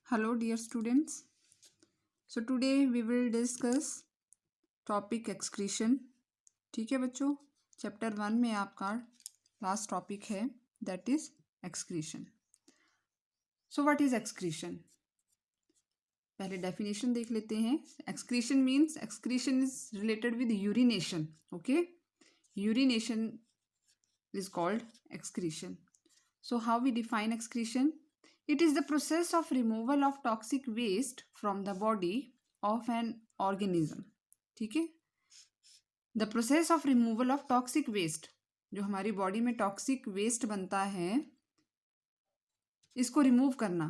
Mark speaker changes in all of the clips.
Speaker 1: Hello dear students. So today we will discuss topic excretion. ठीक है बच्चों, chapter 1 में आपका लास्ट टॉपिक है that is excretion. So what is excretion? पहले डेफिनेशन देख लेते हैं. Excretion means excretion is related with urination. Okay, urination is called excretion. So how we define excretion? It is the process of removal of toxic waste from the body of an organism. ठीक है, the process of removal of toxic waste, जो हमारी body में toxic waste बनता है इसको remove करना.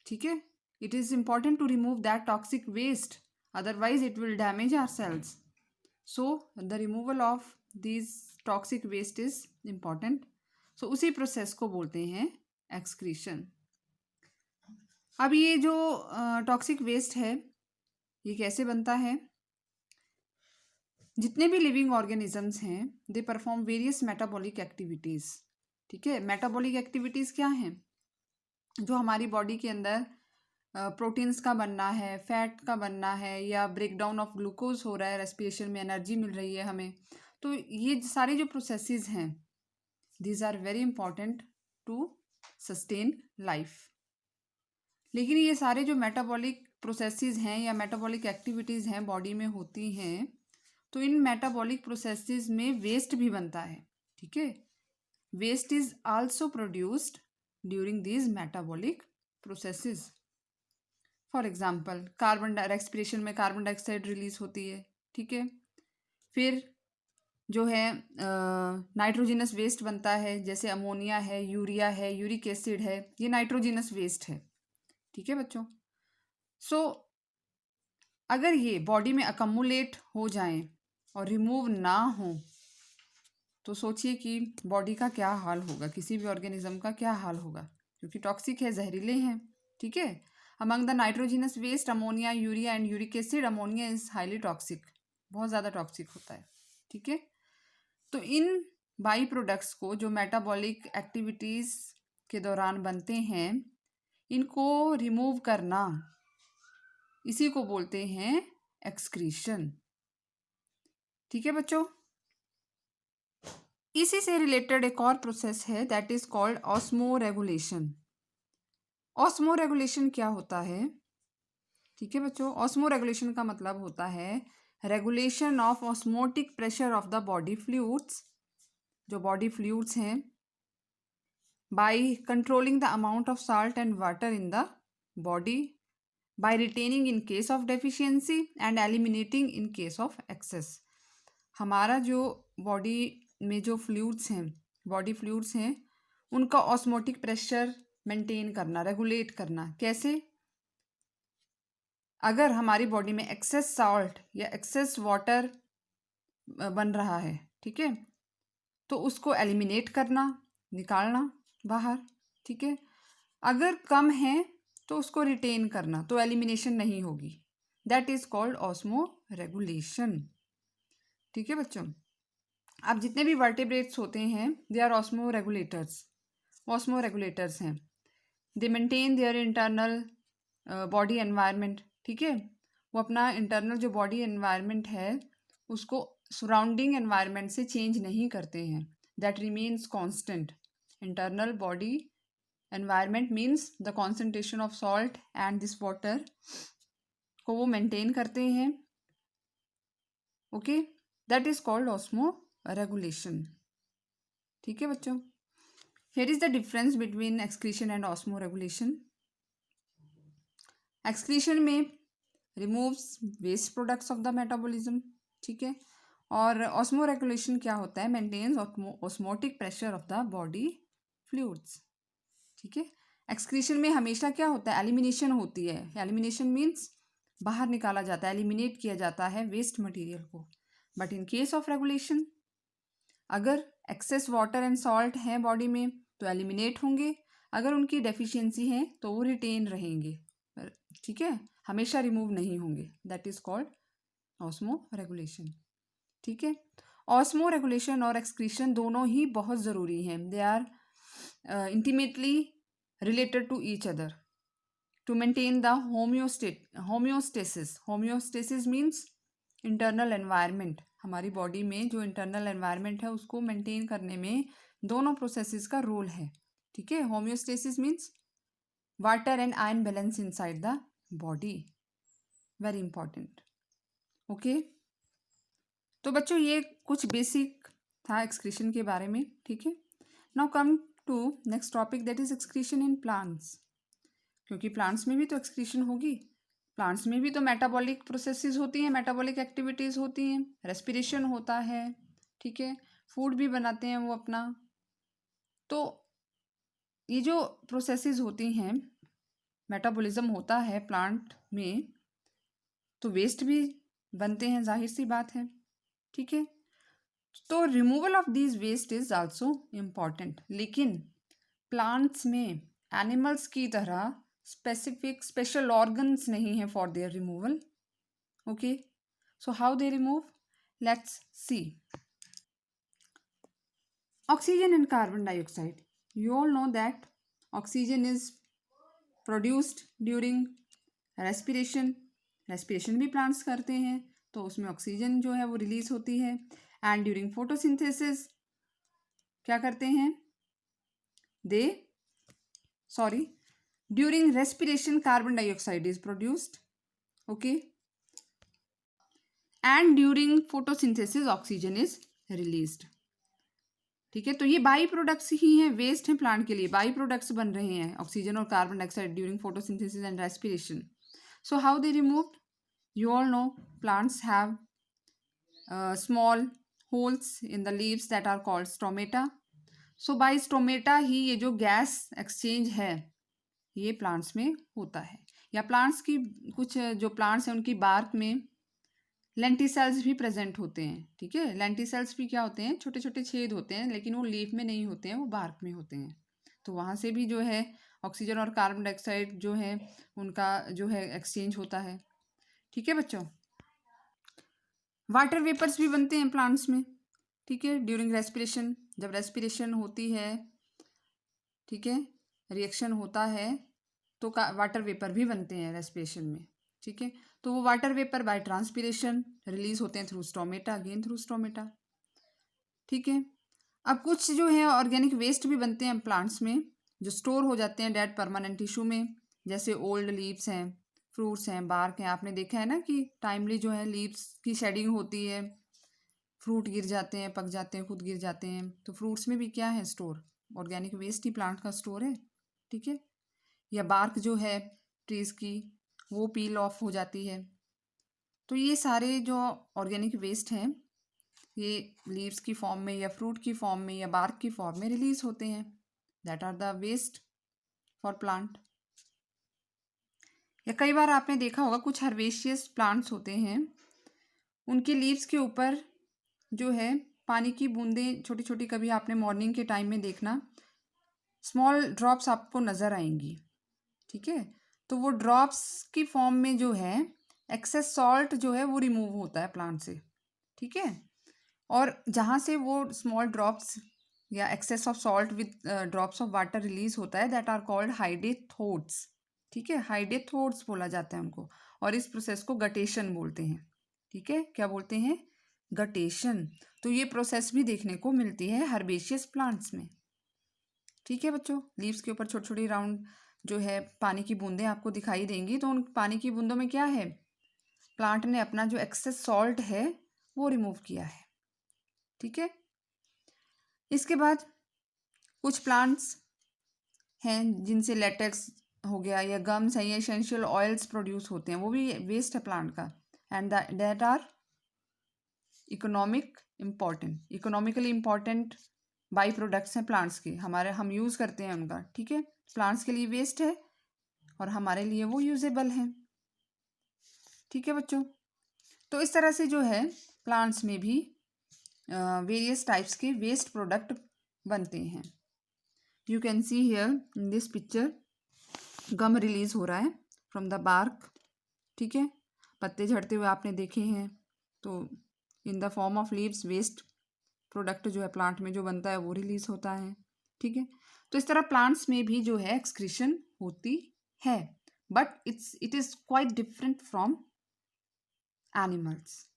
Speaker 1: ठीक है, it is important to remove that toxic waste, otherwise it will damage our cells. So the removal of this toxic waste is important. So उसी प्रोसेस को बोलते हैं एक्सक्रीशन. अब ये जो टॉक्सिक वेस्ट है ये कैसे बनता है? जितने भी लिविंग ऑर्गेनिजम्स हैं they perform various metabolic activities. ठीक है, मेटाबॉलिक एक्टिविटीज़ क्या हैं? जो हमारी बॉडी के अंदर प्रोटीन्स का बनना है, फैट का बनना है, या ब्रेक डाउन ऑफ ग्लूकोज हो रहा है, रेस्पिरेशन में एनर्जी मिल रही है हमें. तो ये सारे जो प्रोसेसेस हैं these are very important to sustain life. लेकिन ये सारे जो मेटाबॉलिक प्रोसेसेस हैं या मेटाबॉलिक एक्टिविटीज़ हैं बॉडी में होती हैं, तो इन मेटाबॉलिक प्रोसेसेस में वेस्ट भी बनता है. ठीक है, waste is also produced during these metabolic processes. For example respiration में कार्बन डाइऑक्साइड रिलीज होती है. ठीक है, फिर जो है नाइट्रोजिनस वेस्ट बनता है, जैसे अमोनिया है, यूरिया है, यूरिक एसिड है, ये नाइट्रोजिनस वेस्ट है. ठीक है बच्चों, सो अगर ये बॉडी में अकमुलेट हो जाएं और रिमूव ना हो तो सोचिए कि बॉडी का क्या हाल होगा, किसी भी ऑर्गेनिज्म का क्या हाल होगा, क्योंकि टॉक्सिक है, जहरीले हैं. ठीक है, among the nitrogenous waste ammonia, urea and uric acid. Ammonia is highly toxic, बहुत ज़्यादा टॉक्सिक होता है. ठीक है, तो इन बाई प्रोडक्ट्स को जो मेटाबॉलिक एक्टिविटीज़ के दौरान बनते हैं इनको रिमूव करना, इसी को बोलते हैं एक्सक्रीशन. ठीक है बच्चों, इसी से रिलेटेड एक और प्रोसेस है that is called osmo regulation. Osmo regulation क्या होता है? ठीक है बच्चों, ऑस्मो रेगुलेशन का मतलब होता है regulation of osmotic pressure of the body fluids, जो बॉडी फ्लूइड्स हैं, by controlling the amount of salt and water in the body, by retaining in case of deficiency and eliminating in case of excess. हमारा जो body में जो fluids हैं, body fluids हैं, उनका osmotic pressure maintain करना, regulate करना. कैसे? अगर हमारी बॉडी में एक्सेस सॉल्ट या एक्सेस वाटर बन रहा है, ठीक है, तो उसको एलिमिनेट करना, निकालना बाहर. ठीक है, अगर कम है तो उसको रिटेन करना, तो एलिमिनेशन नहीं होगी. That is called osmo regulation. ठीक है बच्चों, अब जितने भी वर्टेब्रेट्स होते हैं they are osmo regulators. Osmo regulators हैं, they maintain their internal body environment. ठीक है, वो अपना इंटरनल जो बॉडी एनवायरनमेंट है उसको सराउंडिंग एनवायरनमेंट से चेंज नहीं करते हैं. That remains constant. Internal body environment means the concentration of salt and this water को वो मेंटेन करते हैं. Okay, that is called osmo regulation. ठीक है बच्चों, here is the difference between excretion and osmo regulation. Excretion में removes waste products of the metabolism. ठीक है, और ऑस्मो रेगुलेशन क्या होता है? Maintains osmotic pressure of the body fluids. ठीक है, एक्सक्रीशन में हमेशा क्या होता है? एलिमिनेशन होती है. एलिमिनेशन मीन्स बाहर निकाला जाता है, एलिमिनेट किया जाता है वेस्ट मटेरियल को. But in case of regulation, अगर एक्सेस वाटर एंड सॉल्ट है बॉडी में तो एलिमिनेट होंगे, अगर उनकी डेफिशिएंसी है तो वो रिटेन रहेंगे. ठीक है, हमेशा रिमूव नहीं होंगे. That is called osmo regulation. ठीक है, ऑस्मो रेगुलेशन और एक्सक्रीशन दोनों ही बहुत ज़रूरी हैं. They are intimately related to each other. To maintain the homeostasis. Homeostasis means internal environment. हमारी बॉडी में जो इंटरनल एनवायरनमेंट है उसको मेंटेन करने में दोनों प्रोसेसेस का रोल है। ठीक है, homeostasis means water and ion balance inside the body, very important. Okay, तो बच्चों ये कुछ बेसिक था एक्सक्रीशन के बारे में। ठीक है, now come to next topic, that is excretion in plants. क्योंकि प्लांट्स में भी तो एक्सक्रीशन होगी, प्लांट्स में भी तो मेटाबॉलिक प्रोसेसेस होती हैं, मेटाबॉलिक एक्टिविटीज़ होती हैं, रेस्पिरेशन होता है। ठीक है, फूड भी बनाते हैं वो अपना। तो ये जो प्रोसेसेस होती हैं, मेटाबॉलिज्म होता है प्लांट में, तो वेस्ट भी बनते हैं, जाहिर सी बात है। ठीक है, तो removal of these waste is also important. लेकिन प्लांट्स में एनिमल्स की तरह स्पेसिफिक स्पेशल ऑर्गन्स नहीं है for their removal. Okay, so how they remove? Let's see. Oxygen and carbon dioxide. You all know that oxygen is produced during respiration. respiration भी plants करते हैं, तो उसमें ऑक्सीजन जो है वो रिलीज होती है। एंड ड्यूरिंग फोटोसिंथेसिस क्या करते हैं during respiration carbon dioxide is produced. Okay, and during photosynthesis oxygen is released. ठीक है, तो ये बाई प्रोडक्ट्स ही हैं, वेस्ट हैं प्लांट के लिए, बाई प्रोडक्ट्स बन रहे हैं ऑक्सीजन और carbon dioxide during photosynthesis and respiration. So how they removed? You all know plants have small holes in the leaves that are called stomata. So by stomata ही ये जो gas exchange है ये plants में होता है। या प्लांट्स की कुछ जो प्लांट्स हैं उनकी बार्क में लेंटिसेल्स भी प्रेजेंट होते हैं। ठीक है, लेंटिसेल्स भी क्या होते हैं, छोटे छोटे छेद होते हैं, लेकिन वो लीफ में नहीं होते हैं, वो बार्क में होते हैं। तो वहाँ से भी जो है ऑक्सीजन और कार्बन डाइऑक्साइड जो है उनका जो है एक्सचेंज होता है। ठीक है बच्चों, वाटर वेपर्स भी बनते हैं प्लांट्स में। ठीक है, ड्यूरिंग रेस्पिरेशन, जब रेस्पिरेशन होती है, ठीक है, रिएक्शन होता है, तो वाटर वेपर भी बनते हैं रेस्पिरेशन में। ठीक है, तो वो water vapour by transpiration release होते हैं through stomata, again through stomata. ठीक है, अब कुछ जो है ऑर्गेनिक वेस्ट भी बनते हैं प्लांट्स में, जो स्टोर हो जाते हैं डेड परमानेंट टिश्यू में, जैसे ओल्ड लीव्स हैं, फ्रूट्स हैं, बार्क हैं। आपने देखा है ना कि टाइमली जो है लीव्स की शेडिंग होती है, फ्रूट गिर जाते हैं, पक जाते हैं, खुद गिर जाते हैं। तो फ्रूट्स में भी क्या है स्टोर, ऑर्गेनिक वेस्ट ही प्लांट का स्टोर है। ठीक है, या बार्क जो है ट्रीज की वो पील ऑफ हो जाती है। तो ये सारे जो ऑर्गेनिक वेस्ट हैं ये लीव्स की फॉर्म में या फ्रूट की फॉर्म में या बार्क की फॉर्म में रिलीज होते हैं। That are the waste for plant. या कई बार आपने देखा होगा कुछ हर्बेशियस प्लांट्स होते हैं, उनके लीव्स के ऊपर जो है पानी की बूंदें छोटी छोटी, कभी आपने मॉर्निंग के टाइम में देखना स्मॉल ड्रॉप्स आपको नज़र आएंगी। ठीक है, तो वो ड्रॉप्स की फॉर्म में जो है एक्सेस सॉल्ट जो है वो रिमूव होता है प्लांट से। ठीक है, और जहाँ से वो स्मॉल ड्रॉप्स या excess of salt with drops of water release होता है, दैट आर कॉल्ड हाइडेथोड्स। ठीक है, हाइडेथोड्स बोला जाता है उनको, और इस प्रोसेस को गटेशन बोलते हैं। ठीक है, क्या बोलते हैं? गटेशन। तो ये प्रोसेस भी देखने को मिलती है हर्बेशियस प्लांट्स में। ठीक है बच्चों, लीव्स के ऊपर छोटी छोटी राउंड जो है पानी की बूंदें आपको दिखाई देंगी, तो उन पानी की बूंदों में क्या है, प्लांट ने अपना जो एक्सेस सॉल्ट है वो रिमूव किया है। ठीक है, इसके बाद कुछ प्लांट्स हैं जिनसे लेटेक्स हो गया या गम्स हैं या एसेंशियल ऑयल्स प्रोड्यूस होते हैं, वो भी वेस्ट है प्लांट का। And that are economically important by products हैं प्लांट्स के, हमारे हम यूज़ करते हैं उनका। ठीक है, प्लांट्स के लिए वेस्ट है और हमारे लिए वो यूजेबल हैं। ठीक है बच्चों, तो इस तरह से जो है प्लांट्स में भी वेरियस टाइप्स के वेस्ट प्रोडक्ट बनते हैं। You can see here in this picture gum release हो रहा है फ्रॉम द बार्क। ठीक है, पत्ते झड़ते हुए आपने देखे हैं, तो in the form of leaves waste product जो है प्लांट में जो बनता है वो रिलीज होता है। ठीक है, तो इस तरह प्लांट्स में भी जो है एक्सक्रीशन होती है। But it is quite different from animals.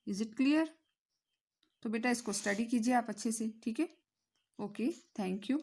Speaker 1: Is it clear? तो बेटा इसको स्टडी कीजिए आप अच्छे से, ठीक है? Okay, thank you.